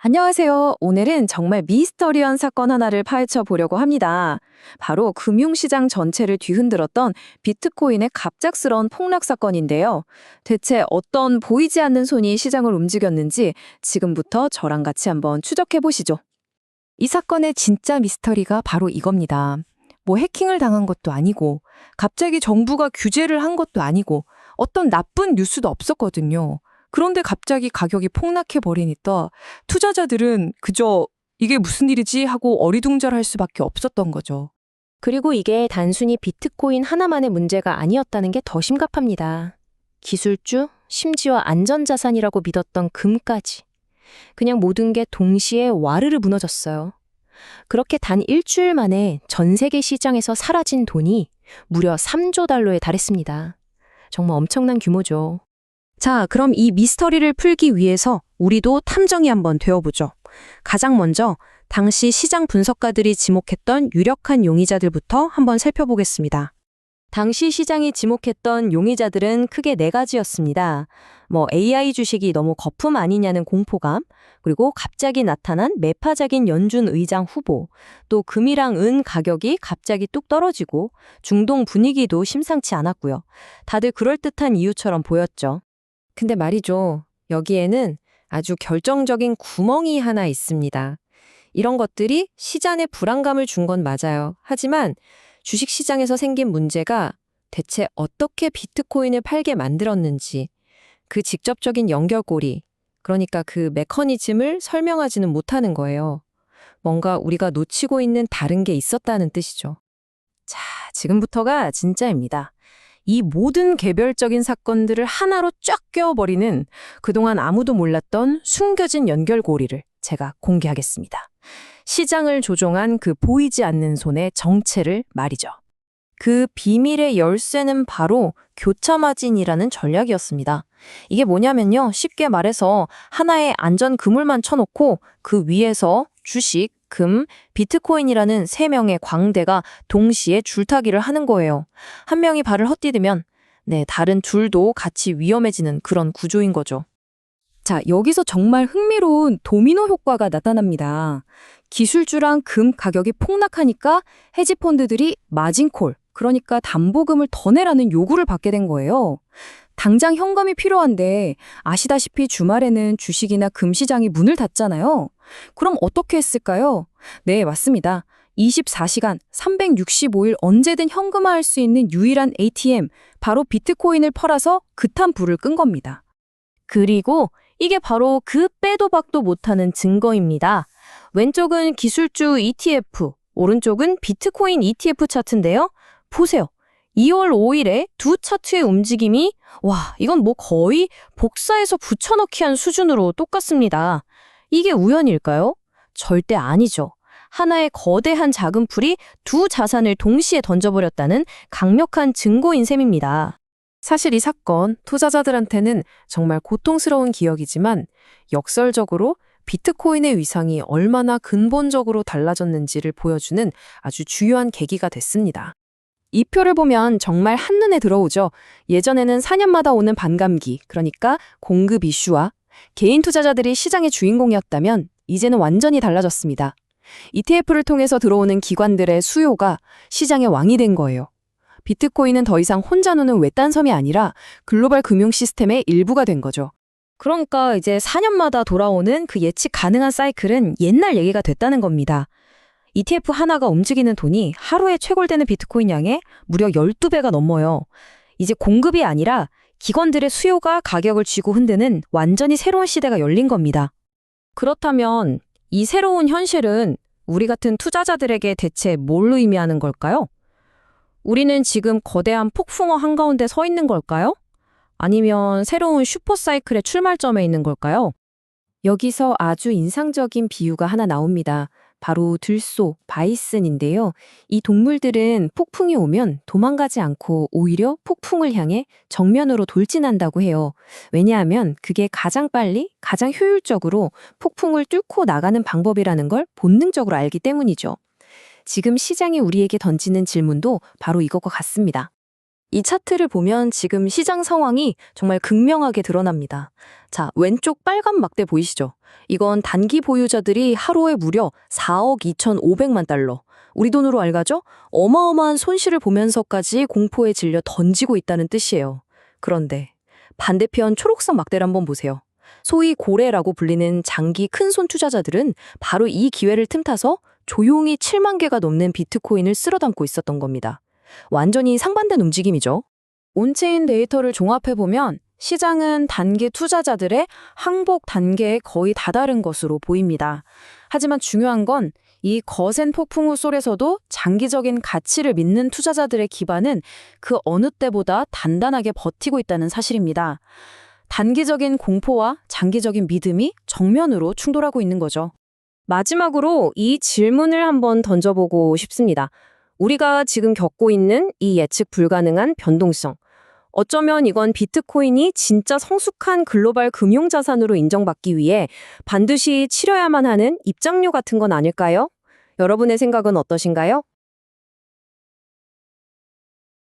안녕하세요. 오늘은 정말 미스터리한 사건 하나를 파헤쳐 보려고 합니다. 바로 금융시장 전체를 뒤흔들었던 비트코인의 갑작스러운 폭락 사건인데요. 대체 어떤 보이지 않는 손이 시장을 움직였는지 지금부터 저랑 같이 한번 추적해 보시죠. 이 사건의 진짜 미스터리가 바로 이겁니다. 뭐 해킹을 당한 것도 아니고, 갑자기 정부가 규제를 한 것도 아니고, 어떤 나쁜 뉴스도 없었거든요. 그런데 갑자기 가격이 폭락해버리니까 투자자들은 그저 이게 무슨 일이지 하고 어리둥절할 수밖에 없었던 거죠. 그리고 이게 단순히 비트코인 하나만의 문제가 아니었다는 게 더 심각합니다. 기술주, 심지어 안전자산이라고 믿었던 금까지. 그냥 모든 게 동시에 와르르 무너졌어요. 그렇게 단 일주일 만에 전 세계 시장에서 사라진 돈이 무려 3조 달러에 달했습니다. 정말 엄청난 규모죠. 자, 그럼 이 미스터리를 풀기 위해서 우리도 탐정이 한번 되어보죠. 가장 먼저 당시 시장 분석가들이 지목했던 유력한 용의자들부터 한번 살펴보겠습니다. 당시 시장이 지목했던 용의자들은 크게 네 가지였습니다. AI 주식이 너무 거품 아니냐는 공포감, 그리고 갑자기 나타난 매파적인 연준 의장 후보, 또 금이랑 은 가격이 갑자기 뚝 떨어지고 중동 분위기도 심상치 않았고요. 다들 그럴듯한 이유처럼 보였죠. 근데 말이죠. 여기에는 아주 결정적인 구멍이 하나 있습니다. 이런 것들이 시장에 불안감을 준 건 맞아요. 하지만 주식시장에서 생긴 문제가 대체 어떻게 비트코인을 팔게 만들었는지 그 직접적인 연결고리, 그러니까 그 메커니즘을 설명하지는 못하는 거예요. 뭔가 우리가 놓치고 있는 다른 게 있었다는 뜻이죠. 자, 지금부터가 진짜입니다. 이 모든 개별적인 사건들을 하나로 쫙 껴버리는 그동안 아무도 몰랐던 숨겨진 연결고리를 제가 공개하겠습니다. 시장을 조종한 그 보이지 않는 손의 정체를 말이죠. 그 비밀의 열쇠는 바로 교차마진이라는 전략이었습니다. 이게 뭐냐면요. 쉽게 말해서 하나의 안전 그물만 쳐놓고 그 위에서 주식, 금, 비트코인이라는 세 명의 광대가 동시에 줄타기를 하는 거예요. 한 명이 발을 헛디디면 다른 둘도 같이 위험해지는 그런 구조인 거죠. 자, 여기서 정말 흥미로운 도미노 효과가 나타납니다. 기술주랑 금 가격이 폭락하니까 헤지펀드들이 마진콜, 그러니까 담보금을 더 내라는 요구를 받게 된 거예요. 당장 현금이 필요한데 아시다시피 주말에는 주식이나 금 시장이 문을 닫잖아요. 그럼 어떻게 했을까요? 네, 맞습니다. 24시간, 365일 언제든 현금화할 수 있는 유일한 ATM, 바로 비트코인을 팔아서 급한 불을 끈 겁니다. 그리고 이게 바로 그 빼도 박도 못하는 증거입니다. 왼쪽은 기술주 ETF, 오른쪽은 비트코인 ETF 차트인데요. 보세요. 2월 5일에 두 차트의 움직임이 이건 뭐 거의 복사해서 붙여넣기 한 수준으로 똑같습니다. 이게 우연일까요? 절대 아니죠. 하나의 거대한 자금풀이 두 자산을 동시에 던져버렸다는 강력한 증거인 셈입니다. 사실 이 사건, 투자자들한테는 정말 고통스러운 기억이지만 역설적으로 비트코인의 위상이 얼마나 근본적으로 달라졌는지를 보여주는 아주 주요한 계기가 됐습니다. 이 표를 보면 정말 한눈에 들어오죠. 예전에는 4년마다 오는 반감기, 그러니까 공급 이슈와 개인 투자자들이 시장의 주인공이었다면 이제는 완전히 달라졌습니다. ETF를 통해서 들어오는 기관들의 수요가 시장의 왕이 된 거예요. 비트코인은 더 이상 혼자 노는 외딴섬이 아니라 글로벌 금융 시스템의 일부가 된 거죠. 그러니까 이제 4년마다 돌아오는 그 예측 가능한 사이클은 옛날 얘기가 됐다는 겁니다. ETF 하나가 움직이는 돈이 하루에 채굴되는 비트코인 양의 무려 12배가 넘어요. 이제 공급이 아니라 기관들의 수요가 가격을 쥐고 흔드는 완전히 새로운 시대가 열린 겁니다. 그렇다면 이 새로운 현실은 우리 같은 투자자들에게 대체 뭘 의미하는 걸까요? 우리는 지금 거대한 폭풍어 한가운데 서 있는 걸까요? 아니면 새로운 슈퍼사이클의 출발점에 있는 걸까요? 여기서 아주 인상적인 비유가 하나 나옵니다. 바로 들소, 바이슨인데요. 이 동물들은 폭풍이 오면 도망가지 않고 오히려 폭풍을 향해 정면으로 돌진한다고 해요. 왜냐하면 그게 가장 빨리, 가장 효율적으로 폭풍을 뚫고 나가는 방법이라는 걸 본능적으로 알기 때문이죠. 지금 시장이 우리에게 던지는 질문도 바로 이것과 같습니다. 이 차트를 보면 지금 시장 상황이 정말 극명하게 드러납니다. 자, 왼쪽 빨간 막대 보이시죠? 이건 단기 보유자들이 하루에 무려 4억 2,500만 달러. 우리 돈으로 알가죠? 어마어마한 손실을 보면서까지 공포에 질려 던지고 있다는 뜻이에요. 그런데 반대편 초록색 막대를 한번 보세요. 소위 고래라고 불리는 장기 큰손 투자자들은 바로 이 기회를 틈타서 조용히 7만 개가 넘는 비트코인을 쓸어 담고 있었던 겁니다. 완전히 상반된 움직임이죠. 온체인 데이터를 종합해보면 시장은 단기 투자자들의 항복 단계에 거의 다다른 것으로 보입니다. 하지만 중요한 건 이 거센 폭풍 후 속에서도 장기적인 가치를 믿는 투자자들의 기반은 그 어느 때보다 단단하게 버티고 있다는 사실입니다. 단기적인 공포와 장기적인 믿음이 정면으로 충돌하고 있는 거죠. 마지막으로 이 질문을 한번 던져보고 싶습니다. 우리가 지금 겪고 있는 이 예측 불가능한 변동성. 어쩌면 이건 비트코인이 진짜 성숙한 글로벌 금융자산으로 인정받기 위해 반드시 치러야만 하는 입장료 같은 건 아닐까요? 여러분의 생각은 어떠신가요?